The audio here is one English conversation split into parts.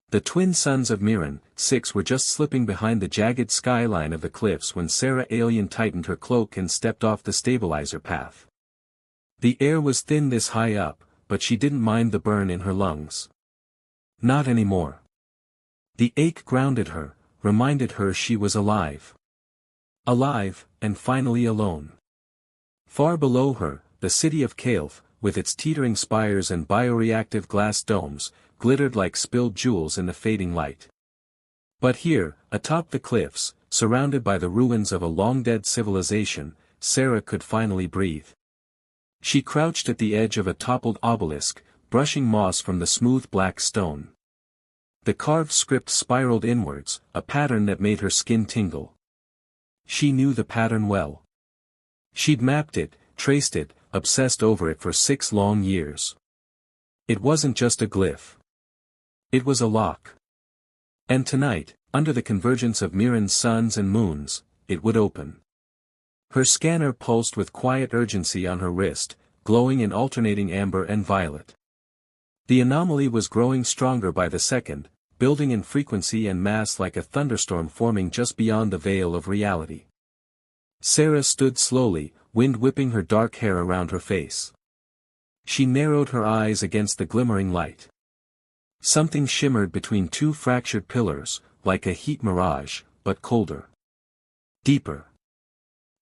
The twin sons of Mirren, 6, were just slipping behind the jagged skyline of the cliffs when Sarah Alien tightened her cloak and stepped off the stabilizer path. The air was thin this high up, but she didn't mind the burn in her lungs. Not anymore. The ache grounded her, reminded her she was alive. Alive, and finally alone. Far below her, the city of Calef, with its teetering spires and bioreactive glass domes, glittered like spilled jewels in the fading light. But here, atop the cliffs, surrounded by the ruins of a long-dead civilization, Sarah could finally breathe. She crouched at the edge of a toppled obelisk, brushing moss from the smooth black stone. The carved script spiraled inwards, a pattern that made her skin tingle. She knew the pattern well. She'd mapped it, traced it, obsessed over it for 6 long years. It wasn't just a glyph. It was a lock. And tonight, under the convergence of Mirren's suns and moons, it would open. Her scanner pulsed with quiet urgency on her wrist, glowing in alternating amber and violet. The anomaly was growing stronger by the second, building in frequency and mass like a thunderstorm forming just beyond the veil of reality. Sarah stood slowly, wind whipping her dark hair around her face. She narrowed her eyes against the glimmering light. Something shimmered between 2 fractured pillars, like a heat mirage, but colder. Deeper.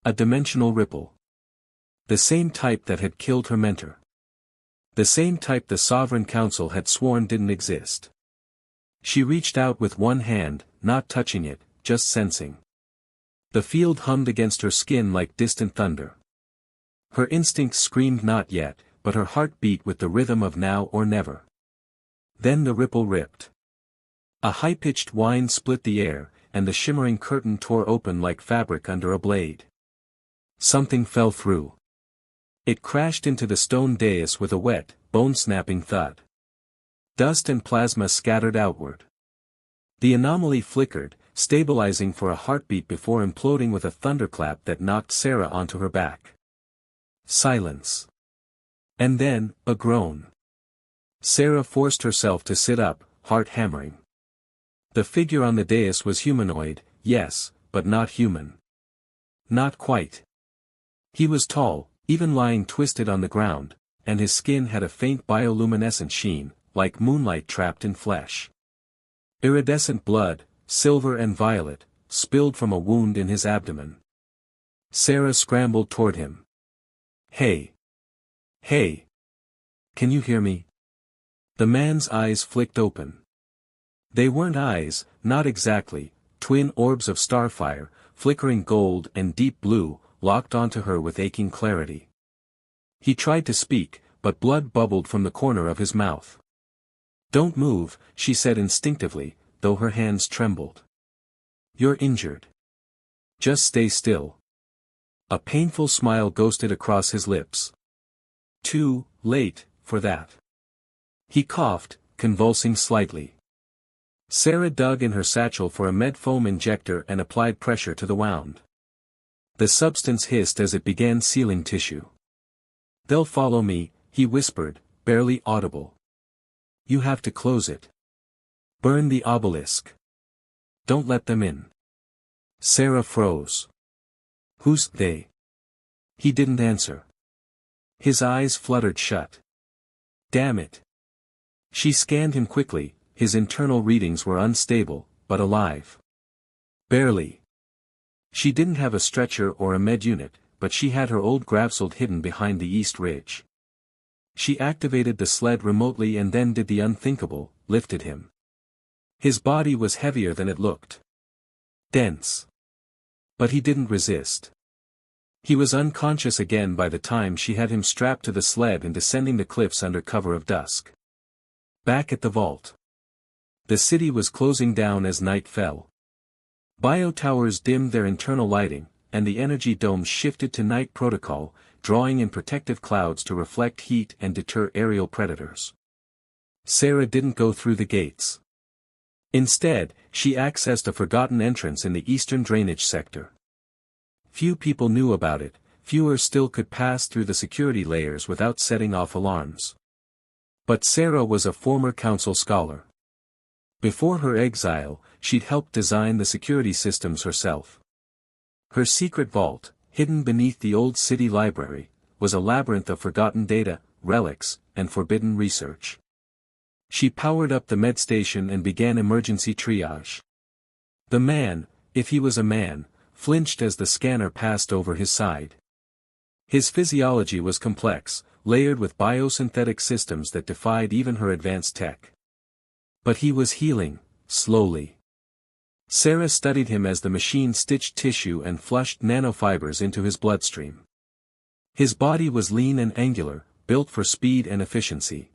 A dimensional ripple. The same type that had killed her mentor. The same type the Sovereign Council had sworn didn't exist. She reached out with one hand, not touching it, just sensing. The field hummed against her skin like distant thunder. Her instincts screamed not yet, but her heart beat with the rhythm of now or never. Then the ripple ripped. A high-pitched whine split the air, and the shimmering curtain tore open like fabric under a blade. Something fell through. It crashed into the stone dais with a wet, bone-snapping thud. Dust and plasma scattered outward. The anomaly flickered, stabilizing for a heartbeat before imploding with a thunderclap that knocked Sarah onto her back. Silence. And then, a groan. Sarah forced herself to sit up, heart hammering. The figure on the dais was humanoid, yes, but not human. Not quite. He was tall, even lying twisted on the ground, and his skin had a faint bioluminescent sheen, like moonlight trapped in flesh. Iridescent blood, silver and violet, spilled from a wound in his abdomen. Sarah scrambled toward him. Hey! Hey! Can you hear me? The man's eyes flicked open. They weren't eyes, not exactly, twin orbs of starfire, flickering gold and deep blue, locked onto her with aching clarity. He tried to speak, but blood bubbled from the corner of his mouth. Don't move, she said instinctively, though her hands trembled. You're injured. Just stay still. A painful smile ghosted across his lips. Too late for that. He coughed, convulsing slightly. Sarah dug in her satchel for a med-foam injector and applied pressure to the wound. The substance hissed as it began sealing tissue. They'll follow me, he whispered, barely audible. You have to close it. Burn the obelisk. Don't let them in. Sarah froze. Who's they? He didn't answer. His eyes fluttered shut. Damn it. She scanned him quickly, his internal readings were unstable, but alive. Barely. She didn't have a stretcher or a med unit, but she had her old Gravsold hidden behind the east ridge. She activated the sled remotely and then did the unthinkable, lifted him. His body was heavier than it looked. Dense. But he didn't resist. He was unconscious again by the time she had him strapped to the sled and descending the cliffs under cover of dusk. Back at the vault. The city was closing down as night fell. Biotowers dimmed their internal lighting, and the energy domes shifted to night protocol, drawing in protective clouds to reflect heat and deter aerial predators. Sarah didn't go through the gates. Instead, she accessed a forgotten entrance in the eastern drainage sector. Few people knew about it, fewer still could pass through the security layers without setting off alarms. But Sarah was a former council scholar. Before her exile, she'd helped design the security systems herself. Her secret vault, hidden beneath the old city library, was a labyrinth of forgotten data, relics, and forbidden research. She powered up the med station and began emergency triage. The man, if he was a man, flinched as the scanner passed over his side. His physiology was complex, layered with biosynthetic systems that defied even her advanced tech. But he was healing, slowly. Sarah studied him as the machine stitched tissue and flushed nanofibers into his bloodstream. His body was lean and angular, built for speed and efficiency.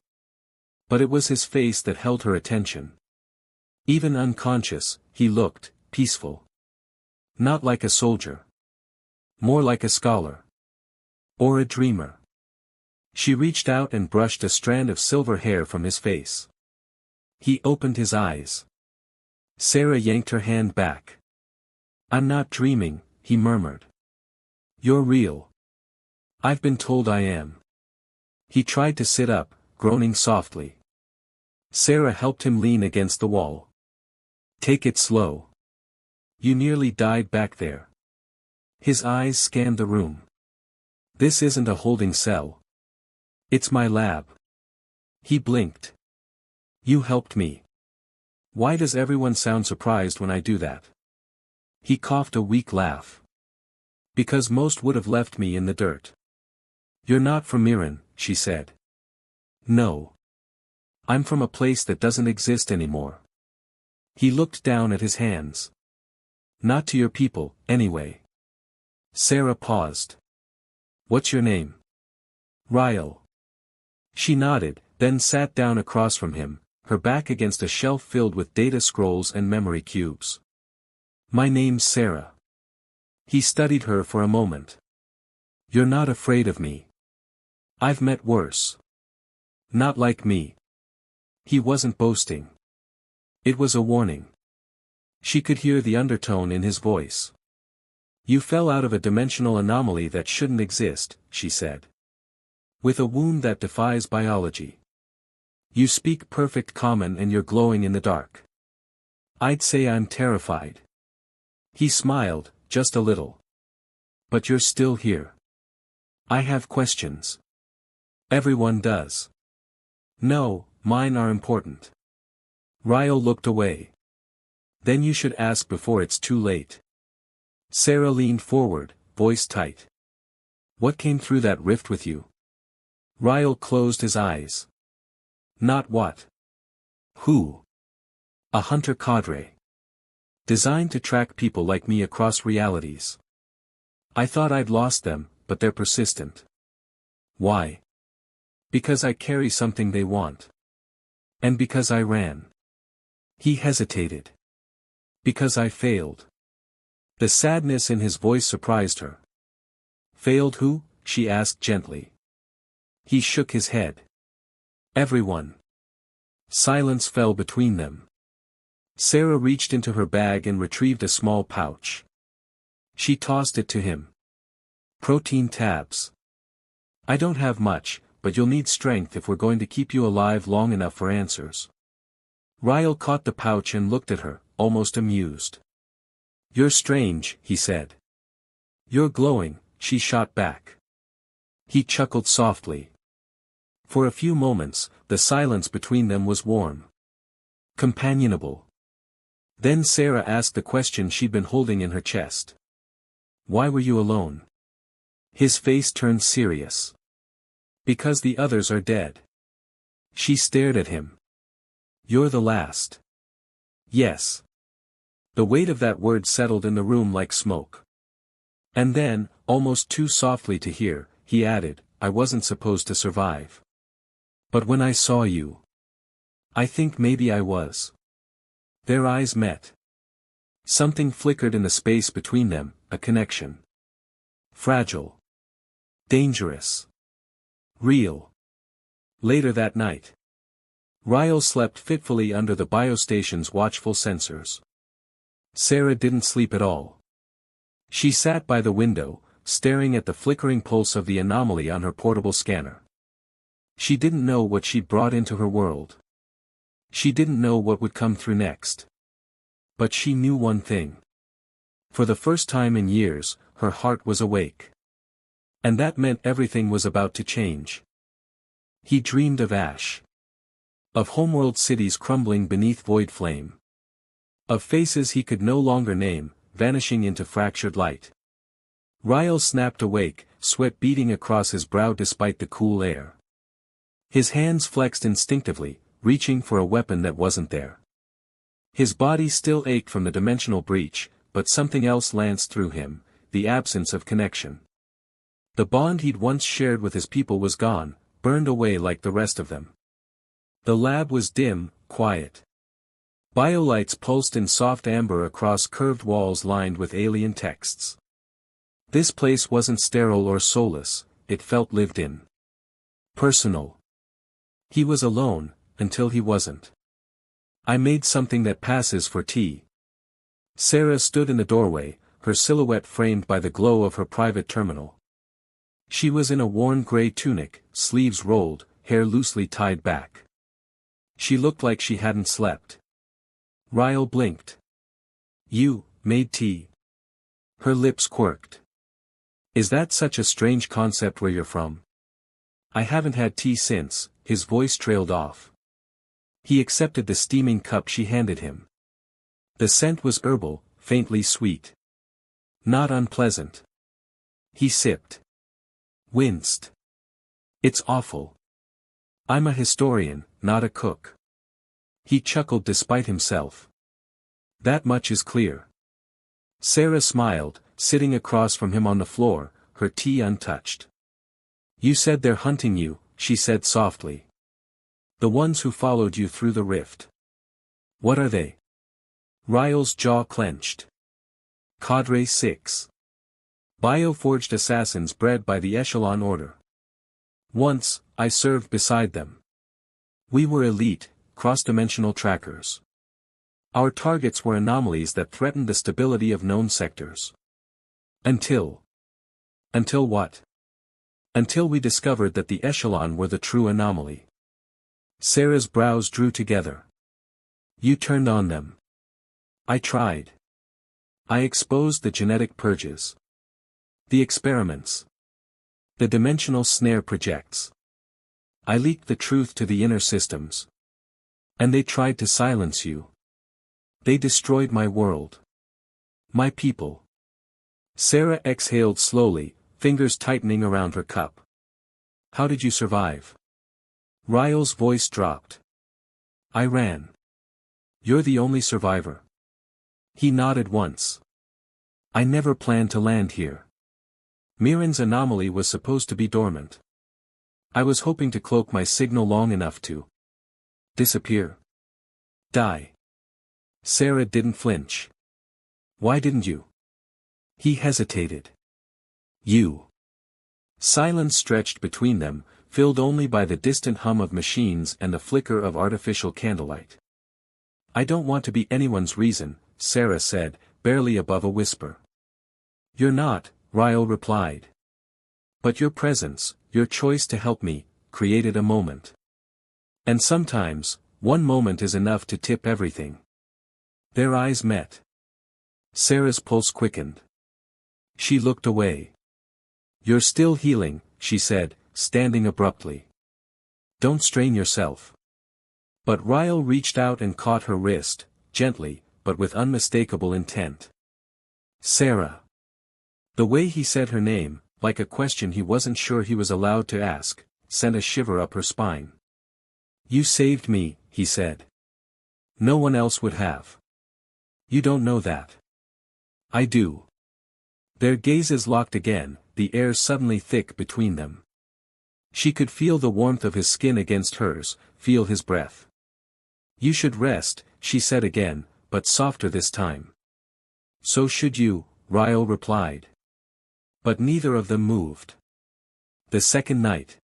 But it was his face that held her attention. Even unconscious, he looked peaceful. Not like a soldier. More like a scholar. Or a dreamer. She reached out and brushed a strand of silver hair from his face. He opened his eyes. Sarah yanked her hand back. "I'm not dreaming," he murmured. "You're real. I've been told I am." He tried to sit up, groaning softly. Sarah helped him lean against the wall. "Take it slow. You nearly died back there." His eyes scanned the room. "This isn't a holding cell. It's my lab." He blinked. "You helped me. Why does everyone sound surprised when I do that?" He coughed a weak laugh. "Because most would have left me in the dirt." "You're not from Mirren," she said. "No. I'm from a place that doesn't exist anymore." He looked down at his hands. "Not to your people, anyway." Sarah paused. "What's your name?" "Ryle." She nodded, then sat down across from him, her back against a shelf filled with data scrolls and memory cubes. "My name's Sarah." He studied her for a moment. "You're not afraid of me?" "I've met worse." "Not like me." He wasn't boasting. It was a warning. She could hear the undertone in his voice. "You fell out of a dimensional anomaly that shouldn't exist," she said. "With a wound that defies biology. You speak perfect common and you're glowing in the dark. I'd say I'm terrified." He smiled, just a little. "But you're still here." "I have questions." "Everyone does." "No, mine are important." Ryle looked away. "Then you should ask before it's too late." Sarah leaned forward, voice tight. "What came through that rift with you?" Ryle closed his eyes. "Not what?" "Who?" "A hunter cadre. Designed to track people like me across realities. I thought I'd lost them, but they're persistent." "Why?" "Because I carry something they want. And because I ran." He hesitated. "Because I failed." The sadness in his voice surprised her. "Failed who?" she asked gently. He shook his head. "Everyone." Silence fell between them. Sarah reached into her bag and retrieved a small pouch. She tossed it to him. "Protein tabs. I don't have much, but you'll need strength if we're going to keep you alive long enough for answers." Ryle caught the pouch and looked at her, almost amused. "You're strange," he said. "You're glowing," she shot back. He chuckled softly. For a few moments, the silence between them was warm. Companionable. Then Sarah asked the question she'd been holding in her chest. "Why were you alone?" His face turned serious. "Because the others are dead." She stared at him. "You're the last." "Yes." The weight of that word settled in the room like smoke. And then, almost too softly to hear, he added, "I wasn't supposed to survive. But when I saw you, I think maybe I was." Their eyes met. Something flickered in the space between them, a connection. Fragile. Dangerous. Real. Later that night, Ryle slept fitfully under the biostation's watchful sensors. Sarah didn't sleep at all. She sat by the window, staring at the flickering pulse of the anomaly on her portable scanner. She didn't know what she'd brought into her world. She didn't know what would come through next. But she knew one thing. For the first time in years, her heart was awake. And that meant everything was about to change. He dreamed of ash. Of homeworld cities crumbling beneath void flame. Of faces he could no longer name, vanishing into fractured light. Ryle snapped awake, sweat beading across his brow despite the cool air. His hands flexed instinctively, reaching for a weapon that wasn't there. His body still ached from the dimensional breach, but something else lanced through him, the absence of connection. The bond he'd once shared with his people was gone, burned away like the rest of them. The lab was dim, quiet. Biolights pulsed in soft amber across curved walls lined with alien texts. This place wasn't sterile or soulless, it felt lived in. Personal. He was alone, until he wasn't. I made something that passes for tea. Sarah stood in the doorway, her silhouette framed by the glow of her private terminal. She was in a worn gray tunic, sleeves rolled, hair loosely tied back. She looked like she hadn't slept. Ryle blinked. You made tea. Her lips quirked. Is that such a strange concept where you're from? I haven't had tea since, his voice trailed off. He accepted the steaming cup she handed him. The scent was herbal, faintly sweet. Not unpleasant. He sipped. Winced. It's awful. I'm a historian, not a cook. He chuckled despite himself. That much is clear. Sarah smiled, sitting across from him on the floor, her tea untouched. You said they're hunting you, she said softly. The ones who followed you through the rift. What are they? Ryle's jaw clenched. Cadre 6. Bioforged assassins bred by the Echelon Order. Once, I served beside them. We were elite, cross-dimensional trackers. Our targets were anomalies that threatened the stability of known sectors. Until what? Until we discovered that the Echelon were the true anomaly. Sarah's brows drew together. You turned on them. I tried. I exposed the genetic purges. The experiments. The dimensional snare projects. I leaked the truth to the inner systems. And they tried to silence you. They destroyed my world. My people. Sarah exhaled slowly, fingers tightening around her cup. How did you survive? Ryle's voice dropped. I ran. You're the only survivor. He nodded once. I never planned to land here. Mirren's anomaly was supposed to be dormant. I was hoping to cloak my signal long enough to disappear. Die. Sarah didn't flinch. Why didn't you? He hesitated. You. Silence stretched between them, filled only by the distant hum of machines and the flicker of artificial candlelight. I don't want to be anyone's reason, Sarah said, barely above a whisper. You're not, Ryle replied. But your presence, your choice to help me, created a moment. And sometimes, one moment is enough to tip everything. Their eyes met. Sarah's pulse quickened. She looked away. You're still healing, she said, standing abruptly. Don't strain yourself. But Ryle reached out and caught her wrist, gently, but with unmistakable intent. Sarah. The way he said her name, like a question he wasn't sure he was allowed to ask, sent a shiver up her spine. You saved me, he said. No one else would have. You don't know that. I do. Their gazes locked again, the air suddenly thick between them. She could feel the warmth of his skin against hers, feel his breath. You should rest, she said again, but softer this time. So should you, Ryle replied. But neither of them moved. The second night.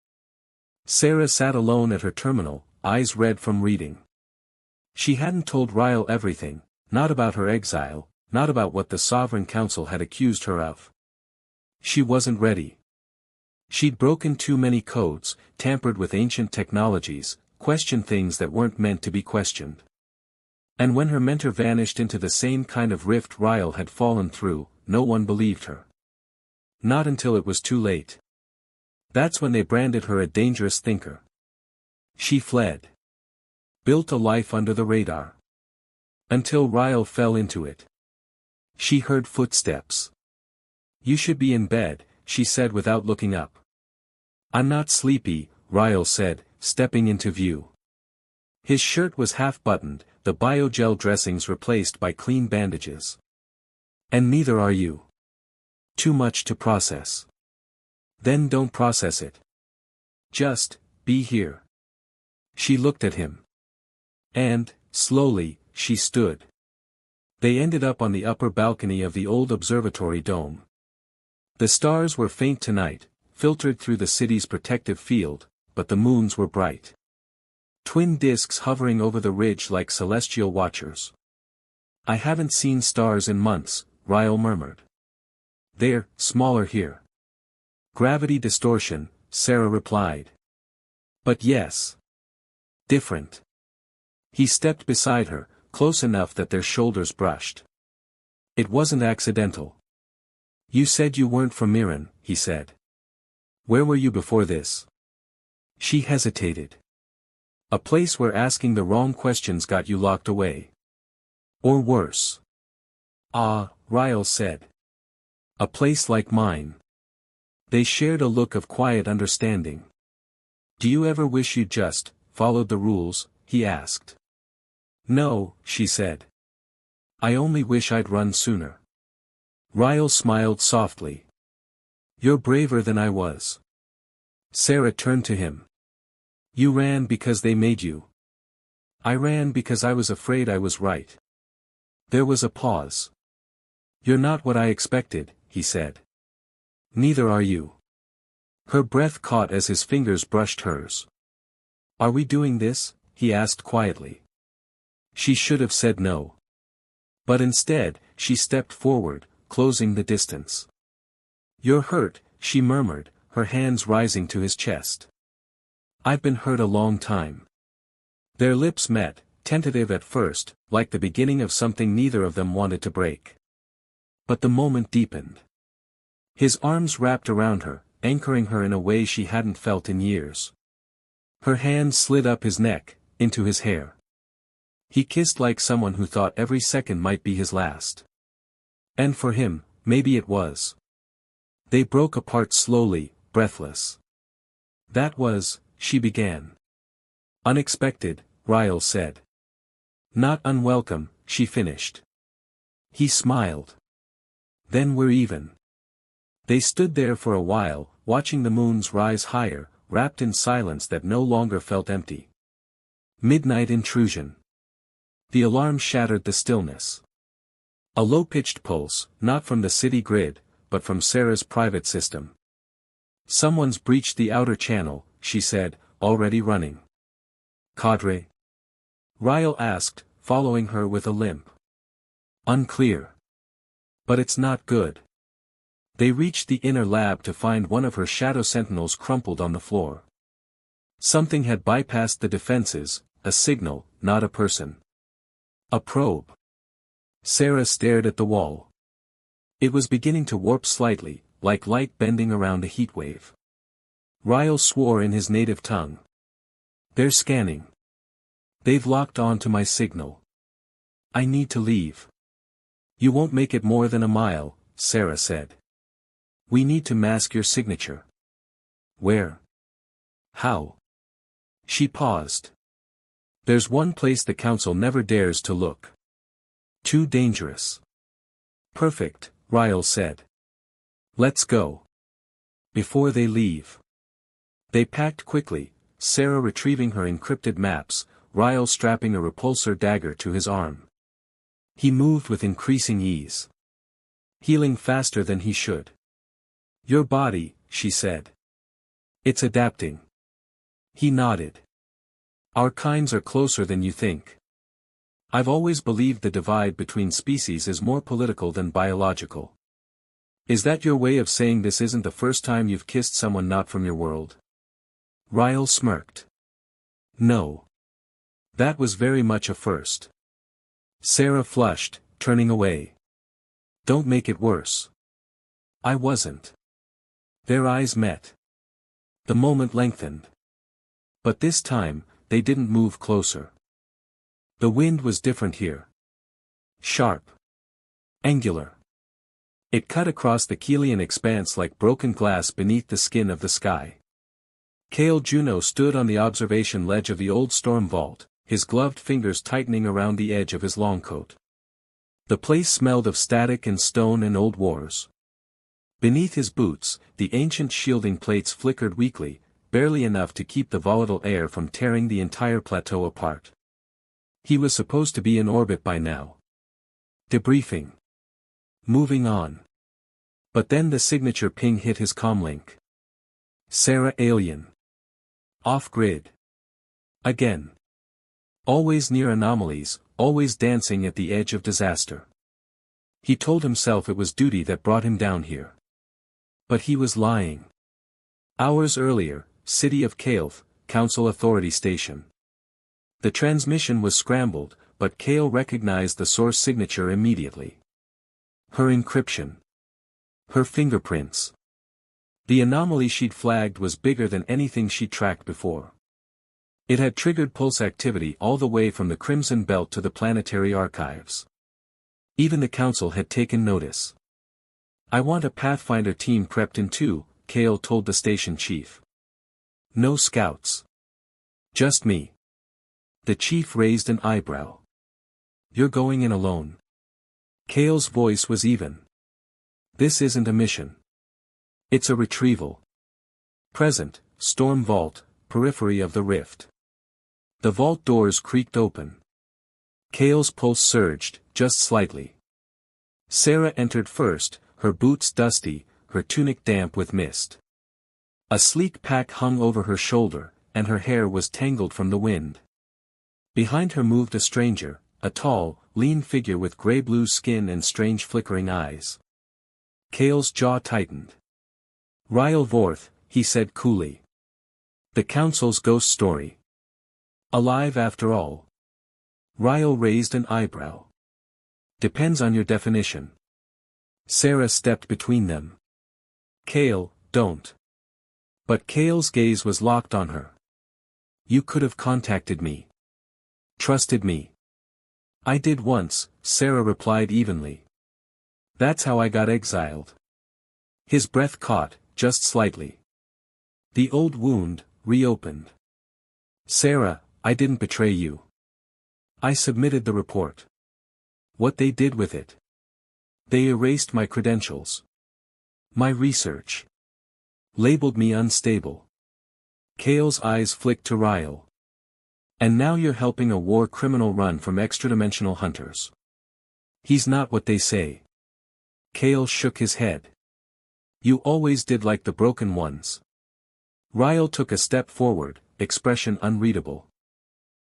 Sarah sat alone at her terminal, eyes red from reading. She hadn't told Ryle everything, not about her exile, not about what the Sovereign Council had accused her of. She wasn't ready. She'd broken too many codes, tampered with ancient technologies, question things that weren't meant to be questioned. And when her mentor vanished into the same kind of rift Ryle had fallen through, no one believed her. Not until it was too late. That's when they branded her a dangerous thinker. She fled. Built a life under the radar. Until Ryle fell into it. She heard footsteps. "You should be in bed," she said without looking up. "I'm not sleepy," Ryle said, stepping into view. His shirt was half-buttoned, the biogel dressings replaced by clean bandages. "And neither are you. Too much to process. Then don't process it. Just, be here." She looked at him. And, slowly, she stood. They ended up on the upper balcony of the old observatory dome. The stars were faint tonight, filtered through the city's protective field, but the moons were bright. Twin disks hovering over the ridge like celestial watchers. "I haven't seen stars in months," Ryle murmured. "They're smaller here." "Gravity distortion," Sarah replied. "But yes. Different." He stepped beside her, close enough that their shoulders brushed. "It wasn't accidental." "You said you weren't from Mirren," he said. "Where were you before this?" She hesitated. "A place where asking the wrong questions got you locked away. Or worse." "Ah," Ryle said. "A place like mine." They shared a look of quiet understanding. "Do you ever wish you'd just followed the rules?" he asked. "No," she said. "I only wish I'd run sooner." Ryle smiled softly. "You're braver than I was." Sarah turned to him. "You ran because they made you." "I ran because I was afraid I was right." There was a pause. "You're not what I expected," he said. "Neither are you." Her breath caught as his fingers brushed hers. "Are we doing this?" he asked quietly. She should have said no. But instead, she stepped forward, closing the distance. "You're hurt," she murmured, her hands rising to his chest. "I've been hurt a long time." Their lips met, tentative at first, like the beginning of something neither of them wanted to break. But the moment deepened. His arms wrapped around her, anchoring her in a way she hadn't felt in years. Her hands slid up his neck, into his hair. He kissed like someone who thought every second might be his last. And for him, maybe it was. They broke apart slowly, breathless. "That was," she began. "Unexpected," Ryle said. "Not unwelcome," she finished. He smiled. "Then we're even." They stood there for a while, watching the moons rise higher, wrapped in silence that no longer felt empty. Midnight intrusion. The alarm shattered the stillness. A low-pitched pulse, not from the city grid, but from Sarah's private system. "Someone's breached the outer channel," she said, already running. "Cadre?" Ryle asked, following her with a limp. "Unclear. But it's not good." They reached the inner lab to find one of her shadow sentinels crumpled on the floor. Something had bypassed the defenses, a signal, not a person. A probe. Sarah stared at the wall. It was beginning to warp slightly, like light bending around a heatwave. Ryle swore in his native tongue. "They're scanning. They've locked on to my signal. I need to leave." "You won't make it more than a mile," Sarah said. "We need to mask your signature." "Where? How?" She paused. "There's one place the council never dares to look. Too dangerous." "Perfect," Ryle said. "Let's go." Before they leave. They packed quickly, Sarah retrieving her encrypted maps, Ryle strapping a repulsor dagger to his arm. He moved with increasing ease. Healing faster than he should. "Your body," she said. "It's adapting." He nodded. "Our kinds are closer than you think. I've always believed the divide between species is more political than biological." "Is that your way of saying this isn't the first time you've kissed someone not from your world?" Ryle smirked. No. That was very much a first. Sarah flushed, turning away. Don't make it worse. I wasn't. Their eyes met. The moment lengthened. But this time, they didn't move closer. The wind was different here. Sharp. Angular. It cut across the Keelian expanse like broken glass beneath the skin of the sky. Cale Juno stood on the observation ledge of the old storm vault, his gloved fingers tightening around the edge of his long coat. The place smelled of static and stone and old wars. Beneath his boots, the ancient shielding plates flickered weakly, barely enough to keep the volatile air from tearing the entire plateau apart. He was supposed to be in orbit by now. Debriefing. Moving on. But then the signature ping hit his comlink. Sarah alien. Off-grid. Again. Always near anomalies, always dancing at the edge of disaster. He told himself it was duty that brought him down here. But he was lying. Hours earlier, City of Calef, Council Authority Station. The transmission was scrambled, but Cale recognized the source signature immediately. Her encryption. Her fingerprints. The anomaly she'd flagged was bigger than anything she'd tracked before. It had triggered pulse activity all the way from the Crimson Belt to the planetary archives. Even the Council had taken notice. I want a Pathfinder team prepped in too, Cale told the station chief. No scouts. Just me. The chief raised an eyebrow. You're going in alone. Cale's voice was even. This isn't a mission. It's a retrieval. Present, Storm Vault, periphery of the rift. The vault doors creaked open. Cale's pulse surged, just slightly. Sarah entered first, her boots dusty, her tunic damp with mist. A sleek pack hung over her shoulder, and her hair was tangled from the wind. Behind her moved a stranger, a tall, lean figure with gray-blue skin and strange flickering eyes. Cale's jaw tightened. Ryle Vorth, he said coolly. The Council's ghost story. Alive after all. Ryle raised an eyebrow. Depends on your definition. Sarah stepped between them. Cale, don't. But Cale's gaze was locked on her. You could have contacted me. Trusted me. I did once, Sarah replied evenly. That's how I got exiled. His breath caught, just slightly. The old wound, reopened. Sarah, I didn't betray you. I submitted the report. What they did with it. They erased my credentials. My research. Labeled me unstable. Cale's eyes flicked to Ryle. And now you're helping a war criminal run from extradimensional hunters. He's not what they say. Cale shook his head. You always did like the broken ones. Ryle took a step forward, expression unreadable.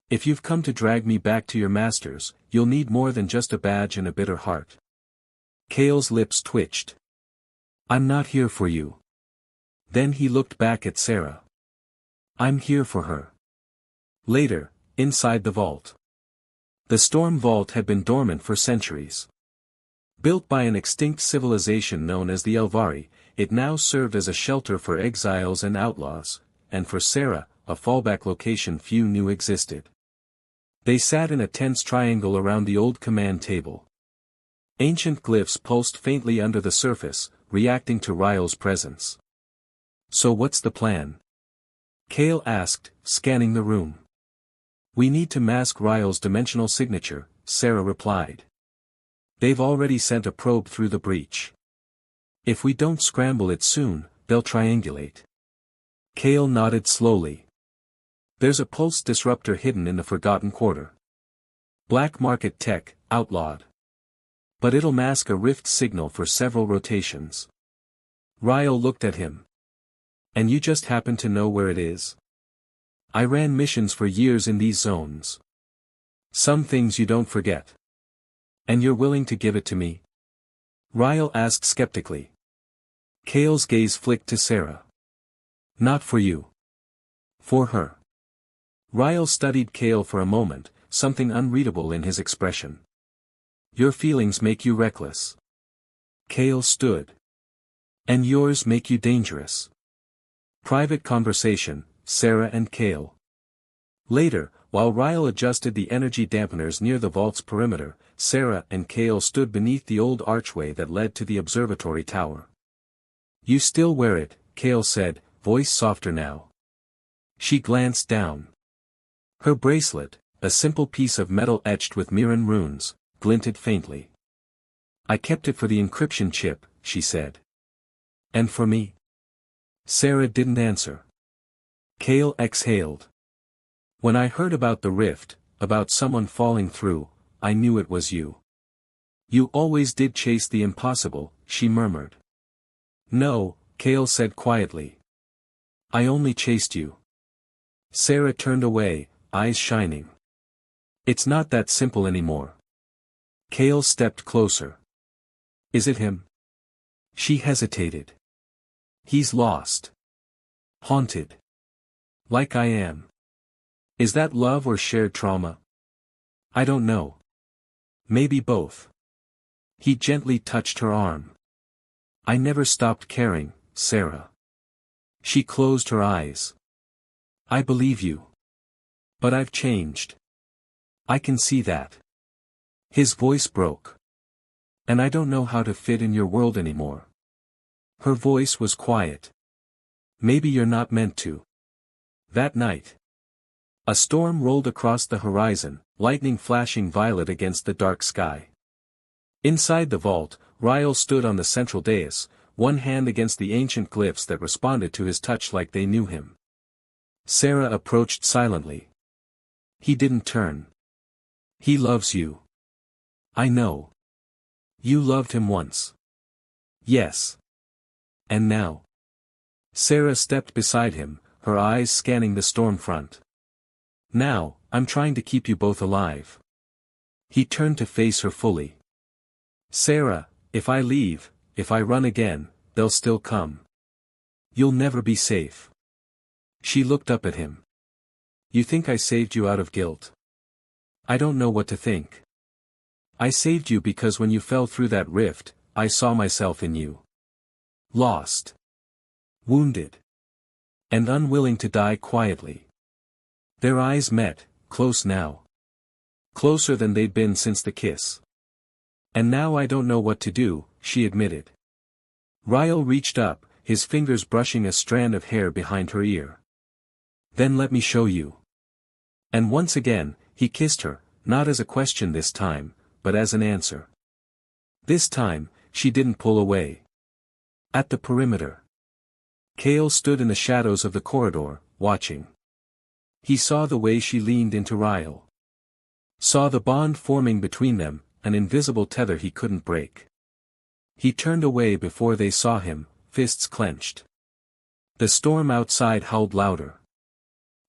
If you've come to drag me back to your masters, you'll need more than just a badge and a bitter heart. Cale's lips twitched. I'm not here for you. Then he looked back at Sarah. I'm here for her. Later, inside the vault. The storm vault had been dormant for centuries. Built by an extinct civilization known as the Elvari, it now served as a shelter for exiles and outlaws, and for Sarah, a fallback location few knew existed. They sat in a tense triangle around the old command table. Ancient glyphs pulsed faintly under the surface, reacting to Ryle's presence. So what's the plan? Cale asked, scanning the room. We need to mask Ryle's dimensional signature, Sarah replied. They've already sent a probe through the breach. If we don't scramble it soon, they'll triangulate. Cale nodded slowly. There's a pulse disruptor hidden in the Forgotten Quarter. Black market tech, outlawed. But it'll mask a rift signal for several rotations. Ryle looked at him. And you just happen to know where it is? I ran missions for years in these zones. Some things you don't forget. And you're willing to give it to me? Ryle asked skeptically. Cale's gaze flicked to Sarah. Not for you. For her. Ryle studied Kale for a moment, something unreadable in his expression. Your feelings make you reckless. Kale stood. And yours make you dangerous. Private conversation, Sarah and Kale. Later, while Ryle adjusted the energy dampeners near the vault's perimeter, Sarah and Kale stood beneath the old archway that led to the observatory tower. You still wear it, Kale said, voice softer now. She glanced down. Her bracelet, a simple piece of metal etched with Mirren runes, glinted faintly. I kept it for the encryption chip, she said. And for me? Sarah didn't answer. Kale exhaled. When I heard about the rift, about someone falling through, I knew it was you. You always did chase the impossible, she murmured. No, Kale said quietly. I only chased you. Sarah turned away, eyes shining. It's not that simple anymore. Kale stepped closer. Is it him? She hesitated. He's lost. Haunted. Like I am. Is that love or shared trauma? I don't know. Maybe both. He gently touched her arm. I never stopped caring, Sarah. She closed her eyes. I believe you. But I've changed. I can see that. His voice broke. And I don't know how to fit in your world anymore. Her voice was quiet. Maybe you're not meant to. That night. A storm rolled across the horizon, lightning flashing violet against the dark sky. Inside the vault, Ryle stood on the central dais, one hand against the ancient glyphs that responded to his touch like they knew him. Sarah approached silently. He didn't turn. He loves you. I know. You loved him once. Yes. And now? Sarah stepped beside him, her eyes scanning the storm front. Now, I'm trying to keep you both alive. He turned to face her fully. Sarah, if I leave, if I run again, they'll still come. You'll never be safe. She looked up at him. You think I saved you out of guilt? I don't know what to think. I saved you because when you fell through that rift, I saw myself in you. Lost. Wounded. And unwilling to die quietly. Their eyes met, close now. Closer than they'd been since the kiss. And now I don't know what to do, she admitted. Ryle reached up, his fingers brushing a strand of hair behind her ear. Then let me show you. And once again, he kissed her, not as a question this time, but as an answer. This time, she didn't pull away. At the perimeter. Kale stood in the shadows of the corridor, watching. He saw the way she leaned into Ryle. Saw the bond forming between them, an invisible tether he couldn't break. He turned away before they saw him, fists clenched. The storm outside howled louder.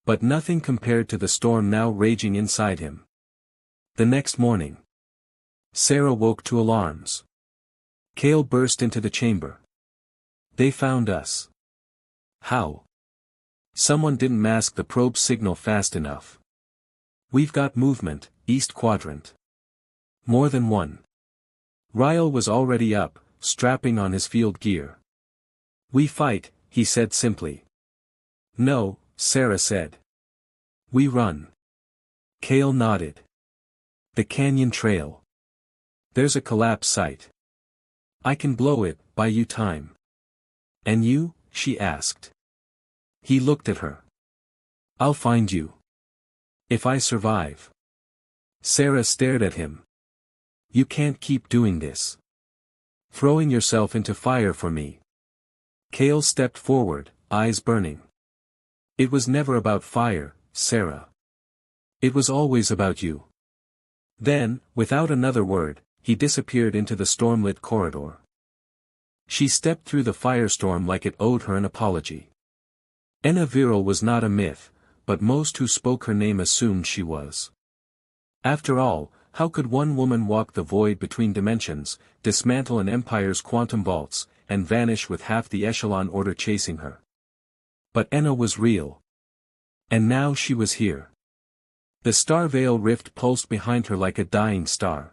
But nothing compared to the storm now raging inside him. The next morning. Sarah woke to alarms. Kale burst into the chamber. They found us. How? Someone didn't mask the probe signal fast enough. We've got movement, East Quadrant. More than one. Ryle was already up, strapping on his field gear. We fight, he said simply. No, Sarah said. We run. Kale nodded. The canyon trail. There's a collapse site. I can blow it, buy you time. And you? She asked. He looked at her. I'll find you. If I survive. Sarah stared at him. You can't keep doing this. Throwing yourself into fire for me. Kale stepped forward, eyes burning. It was never about fire, Sarah. It was always about you. Then, without another word, he disappeared into the storm-lit corridor. She stepped through the firestorm like it owed her an apology. Enna Viral was not a myth, but most who spoke her name assumed she was. After all, how could one woman walk the void between dimensions, dismantle an empire's quantum vaults, and vanish with half the echelon order chasing her? But Enna was real. And now she was here. The star veil rift pulsed behind her like a dying star.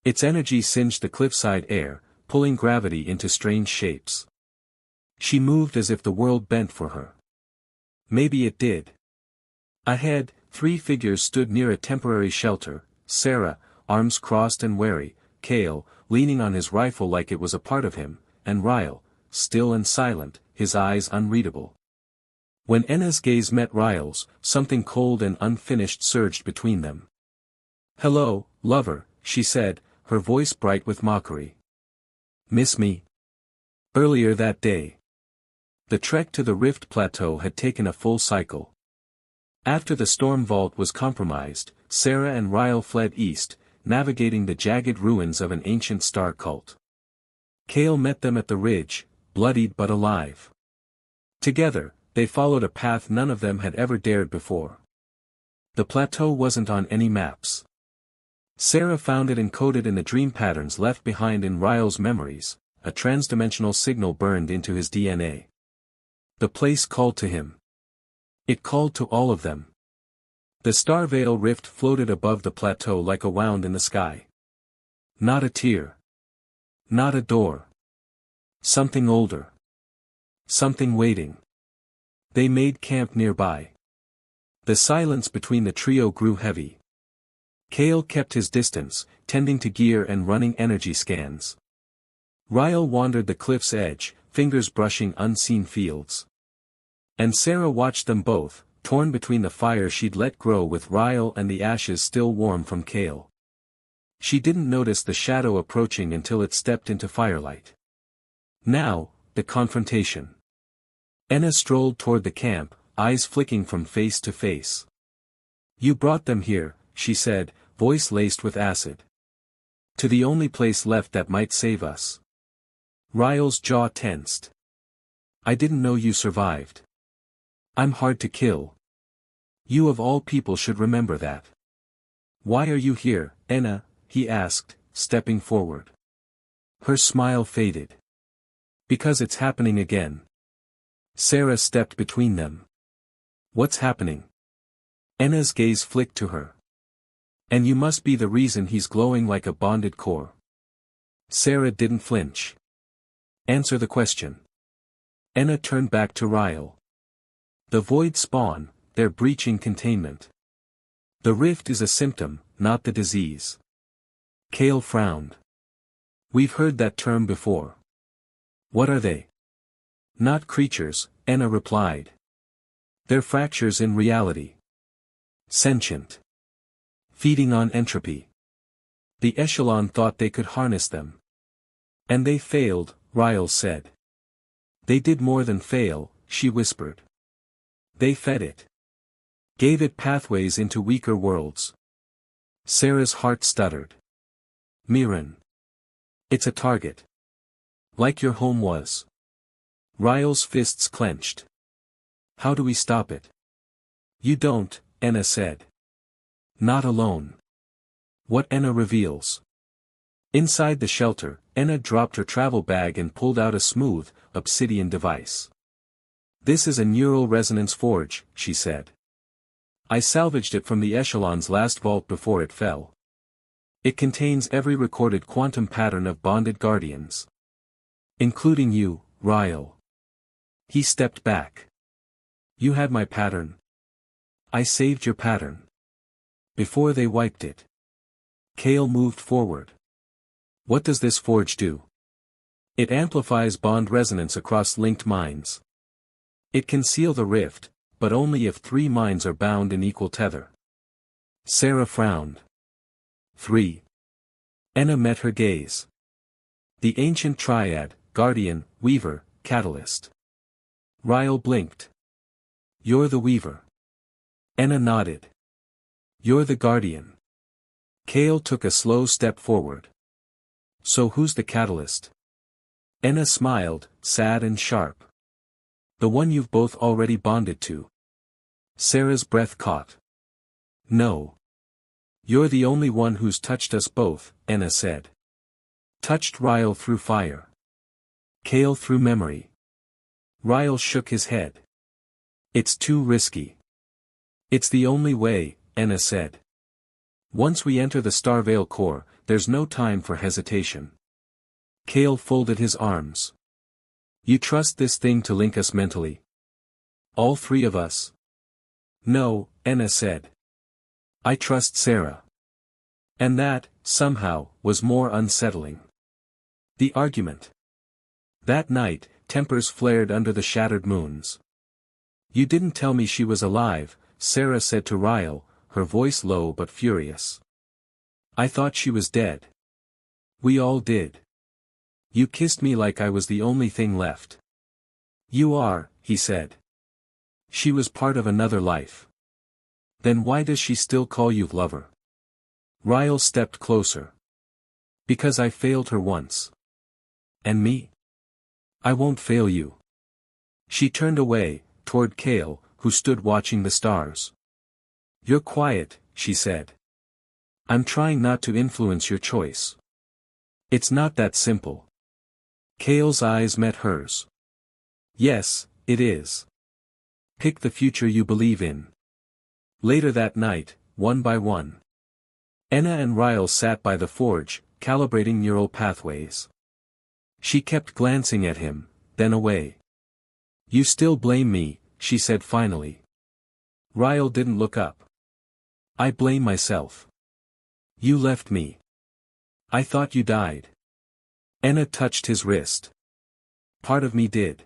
Its energy singed the cliffside air, pulling gravity into strange shapes. She moved as if the world bent for her. Maybe it did. Ahead, 3 figures stood near a temporary shelter: Sarah, arms crossed and wary; Cale, leaning on his rifle like it was a part of him; and Ryle, still and silent, his eyes unreadable. When Enna's gaze met Ryle's, something cold and unfinished surged between them. "Hello, lover," she said, her voice bright with mockery. "Miss me?" Earlier that day, the trek to the Rift Plateau had taken a full cycle. After the storm vault was compromised, Sarah and Ryle fled east, navigating the jagged ruins of an ancient star cult. Cale met them at the ridge, bloodied but alive. Together, they followed a path none of them had ever dared before. The plateau wasn't on any maps. Sarah found it encoded in the dream patterns left behind in Ryle's memories. A transdimensional signal burned into his DNA. The place called to him. It called to all of them. The star veil rift floated above the plateau like a wound in the sky. Not a tear. Not a door. Something older. Something waiting. They made camp nearby. The silence between the trio grew heavy. Cale kept his distance, tending to gear and running energy scans. Ryle wandered the cliff's edge, fingers brushing unseen fields. And Sarah watched them both, torn between the fire she'd let grow with Ryle and the ashes still warm from Cale. She didn't notice the shadow approaching until it stepped into firelight. Now, the confrontation. Enna strolled toward the camp, eyes flicking from face to face. "You brought them here," she said, voice laced with acid. "To the only place left that might save us." Ryle's jaw tensed. "I didn't know you survived. I'm hard to kill. You of all people should remember that." "Why are you here, Enna?" he asked, stepping forward. Her smile faded. "Because it's happening again." Sarah stepped between them. "What's happening?" Enna's gaze flicked to her. "And you must be the reason he's glowing like a bonded core." Sarah didn't flinch. "Answer the question." Enna turned back to Ryle. "The void spawn, they're breaching containment. The rift is a symptom, not the disease." Cale frowned. "We've heard that term before." "What are they?" "Not creatures," Enna replied. "They're fractures in reality. Sentient. Feeding on entropy. The Echelon thought they could harness them. And they failed," Ryle said. "They did more than fail," she whispered. "They fed it. Gave it pathways into weaker worlds." Sarah's heart stuttered. "Mirren. It's a target. Like your home was." Ryle's fists clenched. "How do we stop it?" "You don't," Enna said. "Not alone." What Enna reveals. Inside the shelter, Enna dropped her travel bag and pulled out a smooth, obsidian device. "This is a neural resonance forge," she said. "I salvaged it from the Echelon's last vault before it fell. It contains every recorded quantum pattern of bonded guardians. Including you, Ryle." He stepped back. "You had my pattern. I saved your pattern. Before they wiped it." Cale moved forward. "What does this forge do?" "It amplifies bond resonance across linked minds. It can seal the rift, but only if 3 minds are bound in equal tether." Sarah frowned. 3. Enna met her gaze. "The ancient triad, guardian, weaver, catalyst." Ryle blinked. "You're the weaver." Enna nodded. "You're the guardian." Cale took a slow step forward. "So who's the catalyst?" Enna smiled, sad and sharp. "The one you've both already bonded to." Sarah's breath caught. "No. You're the only one who's touched us both," Enna said. "Touched Ryle through fire. Cale through memory." Ryle shook his head. "It's too risky." "It's the only way," Enna said. Once we enter the Starvale core, there's no time for hesitation. Kale folded his arms. You trust this thing to link us mentally? All three of us? No, Enna said. I trust Sarah. And that, somehow, was more unsettling. The argument. That night, tempers flared under the shattered moons. You didn't tell me she was alive, Sarah said to Ryle, her voice low but furious. I thought she was dead. We all did. You kissed me like I was the only thing left. You are, he said. She was part of another life. Then why does she still call you lover? Ryle stepped closer. Because I failed her once. And me? I won't fail you. She turned away, toward Kale, who stood watching the stars. You're quiet, she said. I'm trying not to influence your choice. It's not that simple. Kale's eyes met hers. Yes, it is. Pick the future you believe in. Later that night, one by one. Enna and Ryle sat by the forge, calibrating neural pathways. She kept glancing at him, then away. You still blame me, she said finally. Ryle didn't look up. I blame myself. You left me. I thought you died. Enna touched his wrist. Part of me did.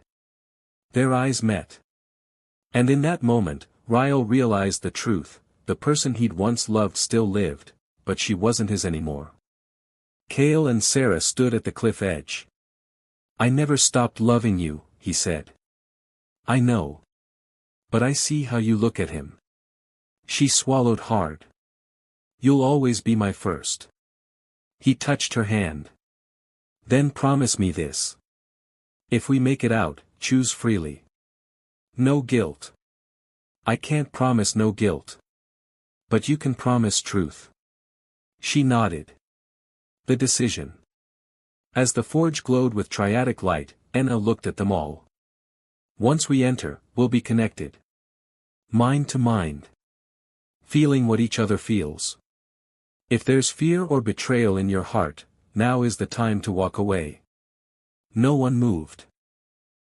Their eyes met. And in that moment, Ryle realized the truth, the person he'd once loved still lived, but she wasn't his anymore. Kale and Sarah stood at the cliff edge. I never stopped loving you, he said. I know. But I see how you look at him. She swallowed hard. You'll always be my first. He touched her hand. Then promise me this. If we make it out, choose freely. No guilt. I can't promise no guilt. But you can promise truth. She nodded. The decision. As the forge glowed with triadic light, Enna looked at them all. Once we enter, we'll be connected. Mind to mind. Feeling what each other feels. If there's fear or betrayal in your heart, now is the time to walk away. No one moved.